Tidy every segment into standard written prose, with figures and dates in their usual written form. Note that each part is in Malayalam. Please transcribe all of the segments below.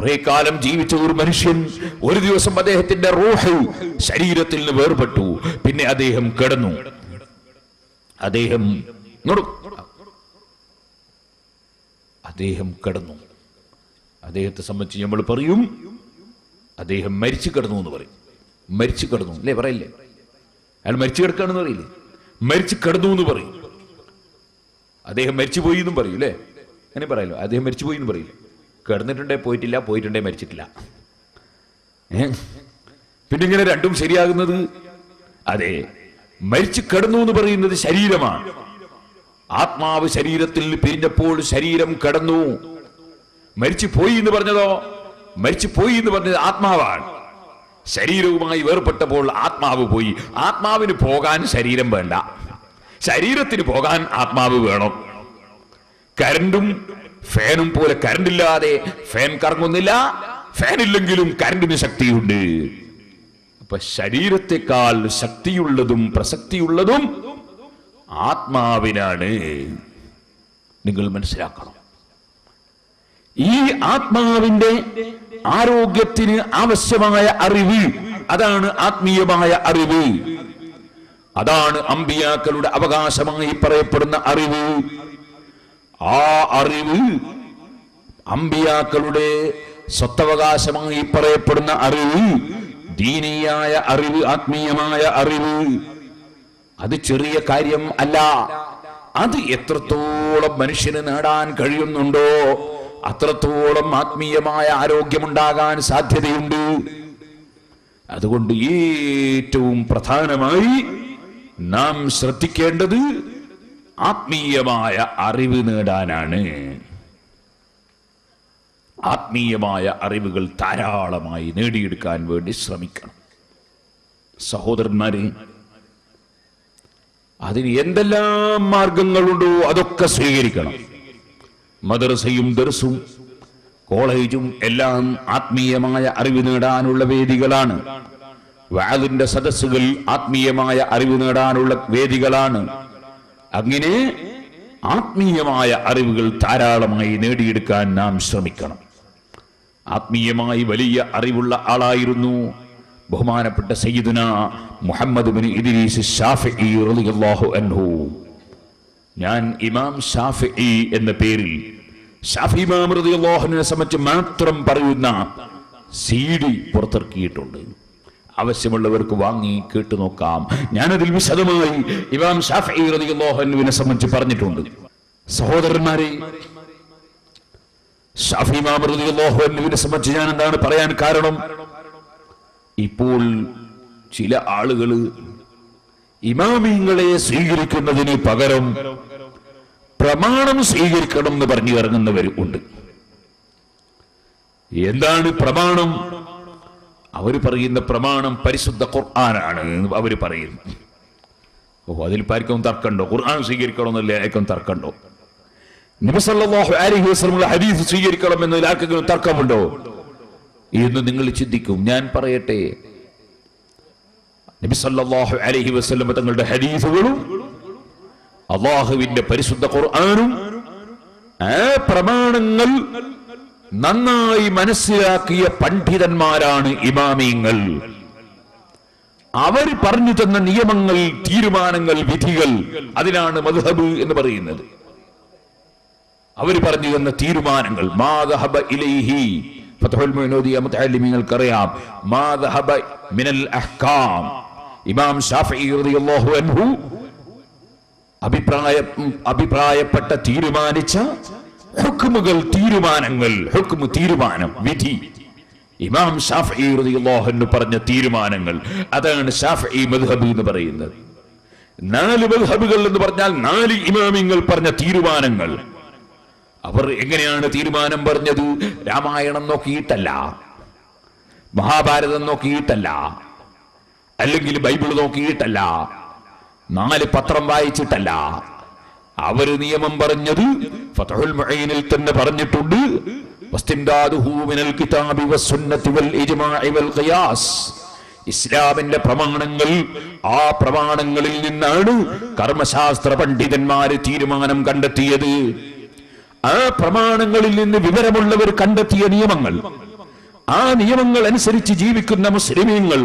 കുറെ കാലം ജീവിച്ച ഒരു മനുഷ്യൻ ഒരു ദിവസം അദ്ദേഹത്തിന്റെ റൂഹ് ശരീരത്തിൽ നിന്ന് വേർപെട്ടു. പിന്നെ അദ്ദേഹം കിടന്നു. അദ്ദേഹം കിടന്നു. അദ്ദേഹത്തെ സംബന്ധിച്ച് നമ്മൾ പറയും അദ്ദേഹം മരിച്ചു കിടന്നു എന്ന് പറയും. മരിച്ചു കിടന്നു അല്ലേ പറയില്ലേ? അയാൾ മരിച്ചു കിടക്കുകയാണെന്ന് പറയില്ലേ? മരിച്ചു കിടന്നു എന്ന് പറയും. അദ്ദേഹം മരിച്ചുപോയി എന്നും പറയും അല്ലേ? അങ്ങനെ പറയല്ലോ. അദ്ദേഹം മരിച്ചുപോയി എന്ന് പറയില്ല. കിടന്നിട്ടുണ്ടേ പോയിട്ടില്ല, പോയിട്ടുണ്ടേ മരിച്ചിട്ടില്ല. പിന്നെ ഇങ്ങനെ രണ്ടും ശരിയാകുന്നത്? അതെ, മരിച്ചു കിടന്നു എന്ന് പറയുന്നത് ശരീരമാണ്. ആത്മാവ് ശരീരത്തിൽ പിരിഞ്ഞപ്പോൾ ശരീരം കിടന്നു. മരിച്ചു പോയി എന്ന് പറഞ്ഞതോ? മരിച്ചു പോയി എന്ന് പറഞ്ഞത് ആത്മാവാണ്. ശരീരവുമായി വേർപെട്ടപ്പോൾ ആത്മാവ് പോയി. ആത്മാവിന് പോകാൻ ശരീരം വേണ്ട, ശരീരത്തിന് പോകാൻ ആത്മാവ് വേണം. കരണ്ടും ഫാനും പോലെ കരണ്ടില്ലാതെ ഫാൻ കറങ്ങുന്നില്ല, ഫാനില്ലെങ്കിലും കരണ്ടിന് ശക്തിയുണ്ട്. അപ്പൊ ശരീരത്തെക്കാൾ ശക്തിയുള്ളതും പ്രസക്തിയുള്ളതും ആത്മാവിനാണ്. നിങ്ങൾ മനസ്സിലാക്കണം. ഈ ആത്മാവിന്റെ ആരോഗ്യത്തിന് ആവശ്യമായ അറിവ്, അതാണ് ആത്മീയമായ അറിവ്. അതാണ് അമ്പിയാക്കളുടെ അവകാശമായി പറയപ്പെടുന്ന അറിവ്. ആ അറിവ് അമ്പിയാക്കളുടെ സ്വത്തവകാശമായി പറയപ്പെടുന്ന അറിവ്, ദീനീയായ അറിവ്, ആത്മീയമായ അറിവ്. അത് ചെറിയ കാര്യം അല്ല. അത് എത്രത്തോളം മനുഷ്യന് നേടാൻ കഴിയുന്നുണ്ടോ അത്രത്തോളം ആത്മീയമായ ആരോഗ്യമുണ്ടാകാൻ സാധ്യതയുണ്ട്. അതുകൊണ്ട് ഏറ്റവും പ്രധാനമായി നാം ശ്രദ്ധിക്കേണ്ടത് ആത്മീയമായ അറിവ് നേടാനാണ്. ആത്മീയമായ അറിവുകൾ ധാരാളമായി നേടിയെടുക്കാൻ വേണ്ടി ശ്രമിക്കണം. സഹോദരന്മാരെ, അതിന് എന്തെല്ലാം മാർഗങ്ങളുണ്ടോ അതൊക്കെ സ്വീകരിക്കണം. മദ്രസയും ദർസും കോളേജും എല്ലാം ആത്മീയമായ അറിവ് നേടാനുള്ള വേദികളാണ്. വഅദിന്റെ സദസ്സുകൾ ആത്മീയമായ അറിവ് നേടാനുള്ള വേദികളാണ്. അങ്ങനെ ആത്മീയമായ അറിവുകൾ ധാരാളമായി നേടിയെടുക്കാൻ നാം ശ്രമിക്കണം. ആത്മീയമായി വലിയ അറിവുള്ള ആളായിരുന്നു ബഹുമാനപ്പെട്ട സയ്യിദുന മുഹമ്മദ് ബിൻ ഇദ്രീസ് ശാഫിഈ റളിയല്ലാഹു അൻഹു. ഞാൻ ഇമാം ശാഫിഈ എന്ന പേരിൽ ശാഫി ഇമാം റളിയല്ലാഹു അൻഹുവിനെ സംബന്ധിച്ച് മാത്രം പറയുന്ന CD പുറത്തിറക്കിയിട്ടുണ്ട്. ആവശ്യമുള്ളവർക്ക് വാങ്ങി കേട്ടു നോക്കാം. ഞാനതിൽ വിശദമായി ഇമാം ശാഫിഈ റളിയല്ലാഹു അൻഹുവിനെ സംബന്ധിച്ച് പറഞ്ഞിട്ടുണ്ട്. സഹോദരന്മാരെ, ശാഫി ഇമാം റളിയല്ലാഹു അൻഹുവിനെ സംബന്ധിച്ച് ഞാൻ എന്താണ് പറയാൻ കാരണം? ഇപ്പോൾ ചില ആളുകൾ ഇമാമിങ്ങളെ സ്വീകരിക്കുന്നതിന് പകരം പ്രമാണം സ്വീകരിക്കണം എന്ന് പറഞ്ഞു ഇറങ്ങുന്നവർ ഉണ്ട്. എന്താണ് പ്രമാണം? അവർ പറയുന്ന പ്രമാണം പരിശുദ്ധ ഖുർആനാണ് അവർ പറയുന്നു. അതിൽ ആർക്കും തർക്കണ്ടോ? ഖുർആൻ സ്വീകരിക്കണമെന്നല്ലേ ആർക്കും തർക്കണ്ടോ? നബി സല്ലല്ലാഹു അലൈഹി വസല്ലം ഹദീസ് സ്വീകരിക്കണം എന്നതിൽ ആർക്കെങ്കിലും തർക്കമുണ്ടോ എന്ന് നിങ്ങൾ ചിന്തിക്കും. ഞാൻ പറയട്ടെ, നബി സല്ലല്ലാഹു അലൈഹി വസല്ലം തങ്ങളുടെ ഹദീസുകളും അല്ലാഹുവിന്റെ പരിശുദ്ധ ഖുർആനും ആ പ്രമാണങ്ങൾ നന്നായി മനസ്സിലാക്കിയ പണ്ഡിതന്മാരാണ് ഇമാമിങ്ങൾ. അവർ പറഞ്ഞു തന്ന നിയമങ്ങൾ, തീരുമാനങ്ങൾ, വിധികൾ, അതിനാണ് മദ്ഹബ് എന്ന് പറയുന്നത്. അവർ പറഞ്ഞു തന്ന തീരുമാനങ്ങൾ മാ ദഹബ ഇലൈഹി ഫത്ഹുൽ മുഈനോദിയ മുതഅല്ലിമീങ്ങൾക്കറിയാം. മാ ദഹബ മിനൽ അഹ്കാം. ഇമാം ശാഫിഈ റളിയല്ലാഹു അൻഹു അഭിപ്രായപ്പെട്ട തീരുമാനിച്ച ഹുക്മുകൾ, തീരുമാനങ്ങൾ, ഹുക്മ് തീരുമാനം, വിധി, ഇമാം ശാഫിഈ റളിയല്ലാഹു അൻഹു പറഞ്ഞ തീരുമാനങ്ങൾ, അതാണ് ശാഫിഈ മദ്ഹബ് എന്ന് പറയുന്നത്. 4 മദ്ഹബുകൾ എന്ന് പറഞ്ഞാൽ 4 ഇമാമിങ്ങൾ പറഞ്ഞ തീരുമാനങ്ങൾ. അവർ എങ്ങനെയാണ് തീരുമാനം പറഞ്ഞത്? രാമായണം നോക്കിയിട്ടല്ല, മഹാഭാരതം നോക്കിയിട്ടല്ല, അല്ലെങ്കിൽ ബൈബിൾ നോക്കിയിട്ടല്ല, 4 പത്രം വായിച്ചിട്ടല്ല. അവര് നിയമം പറഞ്ഞത് ഫത്ഹുൽ മുഈനിൽ തന്നെ പറഞ്ഞിട്ടുണ്ട്. വസ്തിംദാദുഹു മിനൽ കിതാബി വസ്സുന്നതി വൽ ഇജ്മാഇ വൽ ഖിയാസ്. ഇസ്ലാമിന്റെ പ്രമാണങ്ങൾ, ആ പ്രമാണങ്ങളിൽ നിന്നാണ് കർമ്മശാസ്ത്ര പണ്ഡിതന്മാര് തീരുമാനം കണ്ടെത്തിയത്. ആ പ്രമാണങ്ങളിൽ നിന്ന് വിവരമുള്ളവർ കണ്ടെത്തിയ നിയമങ്ങൾ, ആ നിയമങ്ങൾ അനുസരിച്ച് ജീവിക്കുന്ന മുസ്ലിമീങ്ങൾ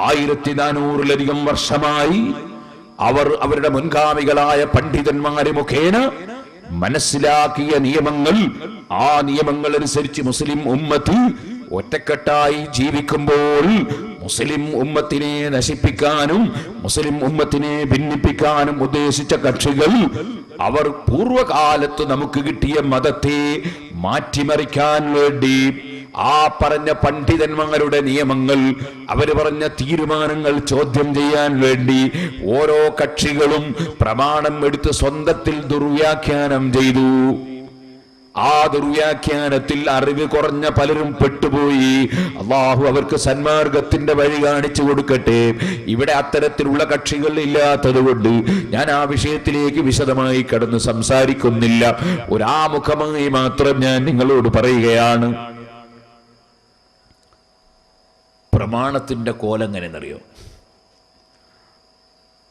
1400-ലധികം വർഷമായി അവർ അവരുടെ മുൻഗാമികളായ പണ്ഡിതന്മാരെ മുഖേന മനസ്സിലാക്കിയ നിയമങ്ങൾ, ആ നിയമങ്ങൾ അനുസരിച്ച് മുസ്ലിം ഉമ്മത്ത് ഒറ്റക്കെട്ടായി ജീവിക്കുമ്പോൾ മുസ്ലിം ഉമ്മത്തിനെ നശിപ്പിക്കാനും മുസ്ലിം ഉമ്മത്തിനെ ഭിന്നിപ്പിക്കാനും ഉദ്ദേശിച്ച കക്ഷികൾ അവർ പൂർവകാലത്ത് നമുക്ക് കിട്ടിയ മതത്തെ മാറ്റിമറിക്കാൻ വേണ്ടി ആ പറഞ്ഞ പണ്ഡിതന്മാരുടെ നിയമങ്ങൾ, അവര് പറഞ്ഞ തീരുമാനങ്ങൾ ചോദ്യം ചെയ്യാൻ വേണ്ടി ഓരോ കക്ഷികളും പ്രമാണം എടുത്ത് സ്വന്തത്തിൽ ദുർവ്യാഖ്യാനം ചെയ്തു. ആ ദുർവ്യാഖ്യാനത്തിൽ അറിവ് കുറഞ്ഞ പലരും പെട്ടുപോയി. അള്ളാഹു അവർക്ക് സന്മാർഗത്തിന്റെ വഴി കാണിച്ചു കൊടുക്കട്ടെ. ഇവിടെ അത്തരത്തിലുള്ള കക്ഷികൾ ഇല്ലാത്തത് കൊണ്ട് ഞാൻ ആ വിഷയത്തിലേക്ക് വിശദമായി കടന്ന് സംസാരിക്കുന്നില്ല. ഒരാമുഖമായി മാത്രം ഞാൻ നിങ്ങളോട് പറയുകയാണ്. പ്രമാണത്തിന്റെ കോലെങ്ങനെന്നറിയോ?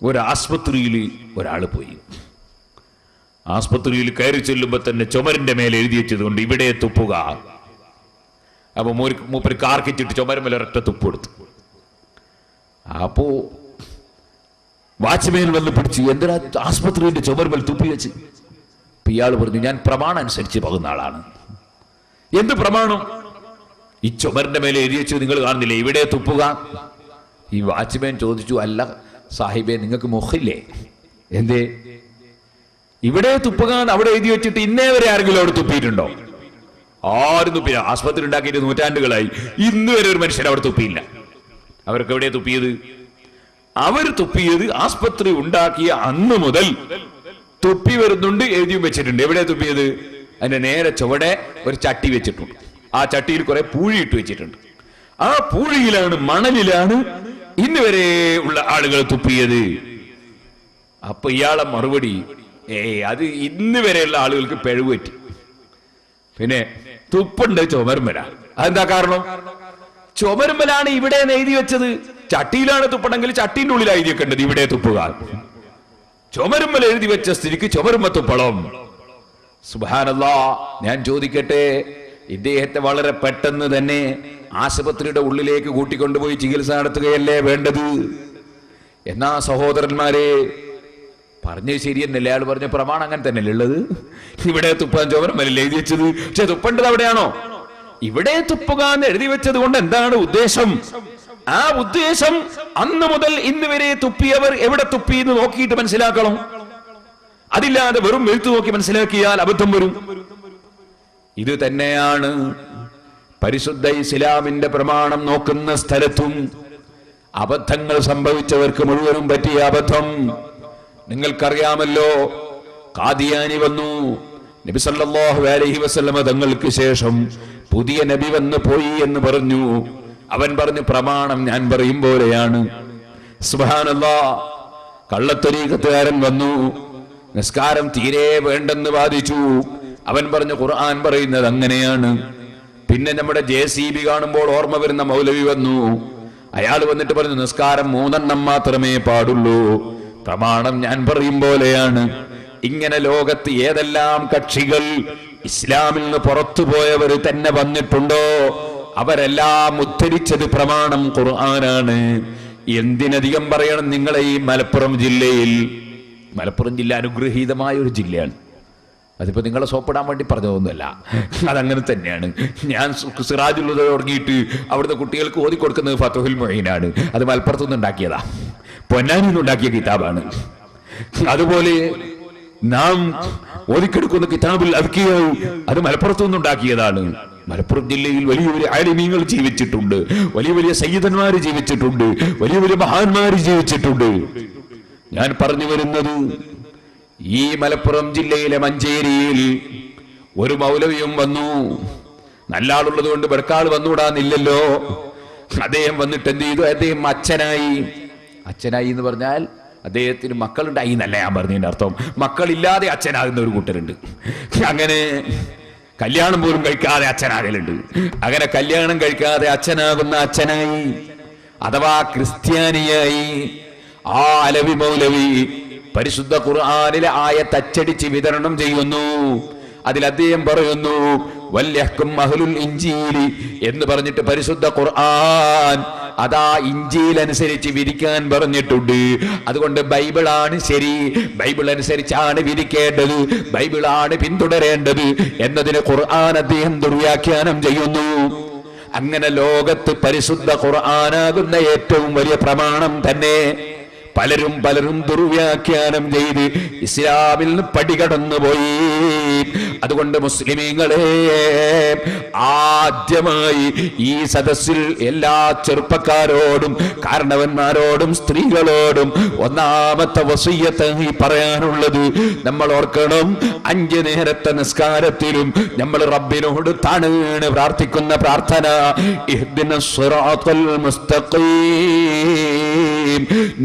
ഒരാസ്പത്രിയിൽ ഒരാൾ പോയി. ആസ്പത്രിയിൽ കയറി ചെല്ലുമ്പോൾ തന്നെ ചുമരിന്റെ മേലെ എഴുതി വെച്ചത് കൊണ്ട് ഇവിടെ തുപ്പുക. അപ്പൊ മൂപ്പര് കാർക്കിച്ചിട്ട് ചുമരുമേലെ ഒരൊറ്റ തുപ്പ് കൊടുത്തു. അപ്പോ വാച്ച്മാൻ വന്ന് പിടിച്ച് എന്തിനാ ആസ്പത്രിയുടെ ചുമരുമേൽ തുപ്പി വെച്ച്? ഇയാൾ പറഞ്ഞു, ഞാൻ പ്രമാണം അനുസരിച്ച് പോകുന്ന ആളാണ്. എന്ത് പ്രമാണം? ഈ ചുമരിന്റെ മേലെ എഴുതി വെച്ചു നിങ്ങൾ കാണുന്നില്ലേ, ഇവിടെ തുപ്പുക. ഈ വാച്ച്മാൻ ചോദിച്ചു, അല്ല സാഹിബേ, നിങ്ങൾക്ക് മുഖില്ലേ? എന്തേ ഇവിടെ തുപ്പുക അവിടെ എഴുതി വെച്ചിട്ട് ഇന്നേ വരെ ആരെങ്കിലും അവിടെ തുപ്പിയിട്ടുണ്ടോ? ആരും തുപ്പില്ല. ആസ്പത്രി ഉണ്ടാക്കിയിട്ട് നൂറ്റാണ്ടുകളായി, ഇന്ന് വരെ ഒരു മനുഷ്യൻ അവിടെ തുപ്പിയില്ല. അവർക്ക് എവിടെയാ തുപ്പിയത്? അവർ തുപ്പിയത് ആസ്പത്രി ഉണ്ടാക്കിയ അന്ന് മുതൽ തുപ്പി വരുന്നുണ്ട്, എഴുതിയും വെച്ചിട്ടുണ്ട്. എവിടെയാ തുപ്പിയത്? അതിന്റെ നേരെ ചുവടെ ഒരു ചട്ടി വെച്ചിട്ടുണ്ട്. ആ ചട്ടിയിൽ കുറെ പൂഴിയിട്ട് വെച്ചിട്ടുണ്ട്. ആ പൂഴിയിലാണ്, മണലിലാണ് ഇന്ന് വരെ ഉള്ള ആളുകൾ തുപ്പിയത്. അപ്പൊ ഇയാളെ മറുപടി, അത് ഇന്ന് വരെയുള്ള ആളുകൾക്ക് പിഴവ് പറ്റി. പിന്നെ തുപ്പുണ്ട് ചുമരുമല. അതെന്താ കാരണം? ചുമരുമലാണ് ഇവിടെ എഴുതി വെച്ചത്. ചട്ടിയിലാണ് തുപ്പണമെങ്കിൽ ചട്ടീന്റെ ഉള്ളിൽ എഴുതി വെക്കേണ്ടത് ഇവിടെ തുപ്പുക. ചുമരുമല എഴുതി വെച്ച സ്ഥിതിക്ക് ചുമരുമ തുപ്പളം. സുബ്ഹാനല്ലാഹ്. ഞാൻ ചോദിക്കട്ടെ, ഇദ്ദേഹത്തെ വളരെ പെട്ടെന്ന് തന്നെ ആശുപത്രിയുടെ ഉള്ളിലേക്ക് കൂട്ടിക്കൊണ്ടുപോയി ചികിത്സ നടത്തുകയല്ലേ വേണ്ടത്? എന്നാ സഹോദരന്മാരെ, പറഞ്ഞത് ശരിയെന്നല്ലേ? അയാൾ പറഞ്ഞ പ്രമാണം അങ്ങനെ തന്നെയല്ലേ ഉള്ളത്? ഇവിടെ തുപ്പാൻ ചുമരുമലല്ലേ എഴുതി വെച്ചത്? പക്ഷെ തുപ്പേണ്ടത് അവിടെയാണോ? ഇവിടെ തുപ്പുക എന്ന് എഴുതി വെച്ചത് കൊണ്ട് എന്താണ് ഉദ്ദേശം? ആ ഉദ്ദേശം അന്ന് മുതൽ ഇന്ന് വരെ തുപ്പിയവർ എവിടെ തുപ്പി എന്ന് നോക്കിയിട്ട് മനസ്സിലാക്കണം. അതില്ലാതെ വെറും എഴുത്തു നോക്കി മനസ്സിലാക്കിയാൽ അബദ്ധം വരും. ഇത് തന്നെയാണ് പരിശുദ്ധ ഇസ്ലാമിന്റെ പ്രമാണം നോക്കുന്ന സ്ഥലത്തും അബദ്ധങ്ങൾ സംഭവിച്ചവർക്ക് മുഴുവനും പറ്റിയ അബദ്ധം. നിങ്ങൾക്കറിയാമല്ലോ, ഖാദിയാനി വന്നു. നബി സല്ലല്ലാഹു അലൈഹി വസല്ലമ തങ്ങൾക്ക് ശേഷം പുതിയ നബി വന്നു പോയി എന്ന് പറഞ്ഞു. അവൻ പറഞ്ഞു, പ്രമാണം ഞാൻ പറയും പോലെയാണ്. സുബ്ഹാനല്ലാഹ്. കള്ളത്തരീഖത്തുകാരൻ വന്നു, നിസ്കാരം തീരെ വേണ്ടെന്ന് വാദിച്ചു. അവൻ പറഞ്ഞു, ഖുർആൻ പറയുന്നത് അങ്ങനെയാണ്. പിന്നെ നമ്മുടെ JCB കാണുമ്പോൾ ഓർമ്മ വരുന്ന മൗലവി വന്നു. അയാൾ വന്നിട്ട് പറഞ്ഞു, നിസ്കാരം 3 എണ്ണം മാത്രമേ പാടുള്ളൂ, പ്രമാണം ഞാൻ പറയും പോലെയാണ്. ഇങ്ങനെ ലോകത്ത് ഏതെല്ലാം കക്ഷികൾ ഇസ്ലാമിൽ നിന്ന് പുറത്തുപോയവർ തന്നെ വന്നിട്ടുണ്ടോ, അവരെല്ലാം ഉദ്ധരിച്ചത് പ്രമാണം ഖുർആനാണ്. എന്തിനധികം പറയണം, നിങ്ങളെ ഈ മലപ്പുറം ജില്ലയിൽ, മലപ്പുറം ജില്ല അനുഗ്രഹീതമായ ഒരു ജില്ലയാണ്. അതിപ്പോ നിങ്ങളെ സോപ്പിടാൻ വേണ്ടി പറഞ്ഞതൊന്നുമല്ല, അതങ്ങനെ തന്നെയാണ്. ഞാൻ സിറാജുൽ തുടങ്ങിയിട്ട് അവിടുത്തെ കുട്ടികൾക്ക് ഓതി കൊടുക്കുന്നത് ഫതുഹുൽ മുഈനാണ്. അത് മലപ്പുറത്തുനിന്ന് ഉണ്ടാക്കിയതാ, പൊന്നാനിയിൽ നിന്ന് ഉണ്ടാക്കിയ കിതാബാണ്. അതുപോലെ നാം ഓതിക്കെടുക്കുന്ന കിതാബുൽ അദ്കിയ, അത് മലപ്പുറത്തു നിന്നുണ്ടാക്കിയതാണ്. മലപ്പുറം ജില്ലയിൽ വലിയ വലിയ ആലിമീങ്ങൾ ജീവിച്ചിട്ടുണ്ട്, വലിയ വലിയ സയ്യിദന്മാര് ജീവിച്ചിട്ടുണ്ട്, വലിയ വലിയ മഹാന്മാര് ജീവിച്ചിട്ടുണ്ട്. ഞാൻ പറഞ്ഞു വരുന്നത്, ഈ മലപ്പുറം ജില്ലയിലെ മഞ്ചേരിയിൽ ഒരു മൗലവിയും വന്നു. നല്ല ആളുള്ളത് കൊണ്ട് ബർക്കാൾ വന്നുകൂടാന്നില്ലല്ലോ. അദ്ദേഹം വന്നിട്ട് എന്ത് ചെയ്തു? അദ്ദേഹം അച്ഛനായി. അച്ഛനായി എന്ന് പറഞ്ഞാൽ അദ്ദേഹത്തിന് മക്കളുണ്ടായി എന്നല്ല ഞാൻ പറഞ്ഞതിന്റെ അർത്ഥം. മക്കളില്ലാതെ അച്ഛനാകുന്ന ഒരു കൂട്ടരുണ്ട്. അങ്ങനെ കല്യാണം പോലും കഴിക്കാതെ അച്ഛനാകലുണ്ട്. അങ്ങനെ കല്യാണം കഴിക്കാതെ അച്ഛനാകുന്ന അച്ഛനായി, അഥവാ ക്രിസ്ത്യാനിയായി. ആ അലവി മൗലവി പരിശുദ്ധ ഖുർആനിലെ ആയത്ത് അച്ചടിച്ച് വിതരണം ചെയ്യുന്നു. അതിൽ അദ്ദേഹം പറയുന്നു, വല്യഹ്കും അഹ്ലുൽ ഇൻജീലി എന്ന് പറഞ്ഞിട്ട് പരിശുദ്ധ ഖുർആൻ അതാ ഇഞ്ചീൽ അനുസരിച്ച് വിധിക്കാൻ പറഞ്ഞിട്ടുണ്ട്. അതുകൊണ്ട് ബൈബിളാണ് ശരി, ബൈബിൾ അനുസരിച്ചാണ് വിധിക്കേണ്ടത്, ബൈബിളാണ് പിന്തുടരേണ്ടത് എന്നതിന് ഖുർആൻ അദ്ദേഹം ദുർവ്യാഖ്യാനം ചെയ്യുന്നു. അങ്ങനെ ലോകത്ത് പരിശുദ്ധ ഖുർആനാകുന്ന ഏറ്റവും വലിയ പ്രമാണം തന്നെ പലരും ദുർവ്യാഖ്യാനം ചെയ്ത് ഇസ്ലാമിൽ നിന്ന് പടികടന്നു പോയി. അതുകൊണ്ട് മുസ്ലിമീങ്ങളെ, ആദ്യമായി ഈ സദസ്സിൽ എല്ലാ ചെറുപ്പക്കാരോടും കാരണവന്മാരോടും സ്ത്രീകളോടും ഒന്നാമത്തെ വസിയ്യത്ത് പറയാനുള്ളത്, നമ്മൾ ഓർക്കണം, 5 നേരത്തെ നിസ്കാരത്തിലും നമ്മൾ റബ്ബിനോട് തണുണ് പ്രാർത്ഥിക്കുന്ന പ്രാർത്ഥന, ഇഹ്ദിനസ് സിറാത്തൽ മുസ്തഖീം,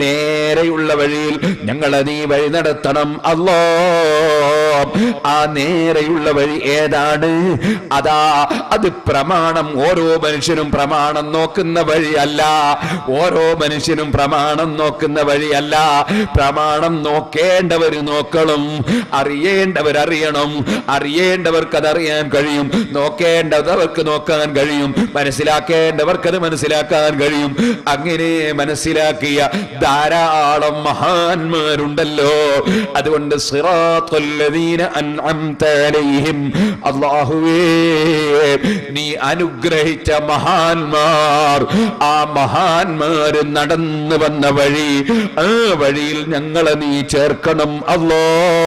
നേരെയുള്ള വഴിയിൽ ഞങ്ങളെ നീ വഴി നടത്തണം അല്ലാഹ്. ആ നേരെയുള്ള വഴി ഏതാണ്? അതാ അത് പ്രമാണം. ഓരോ മനുഷ്യനും പ്രമാണം നോക്കുന്ന വഴിയല്ല, ഓരോ മനുഷ്യനും പ്രമാണം നോക്കുന്ന വഴിയല്ല. പ്രമാണം നോക്കേണ്ടവർ നോക്കണം, അറിയേണ്ടവർ അറിയണം, അറിയേണ്ടവർക്ക് അതറിയാൻ കഴിയും, നോക്കേണ്ടവർക്ക് നോക്കാൻ കഴിയും, മനസ്സിലാക്കേണ്ടവർക്ക് അത് മനസ്സിലാക്കാൻ കഴിയും. അങ്ങനെ മനസ്സിലാക്കിയ ധാരാളം മഹാന്മാരുണ്ടല്ലോ. അതുകൊണ്ട് സിറാത്തുൽ ലദീന അൻഅംത അലൈഹിം, അല്ലാഹുവേ നീ അനുഗ്രഹിച്ച മഹാന്മാർ, ആ മഹാന്മാര് നടന്നു വന്ന വഴി, ആ വഴിയിൽ ഞങ്ങളെ നീ ചേർക്കണം അല്ലാഹ്.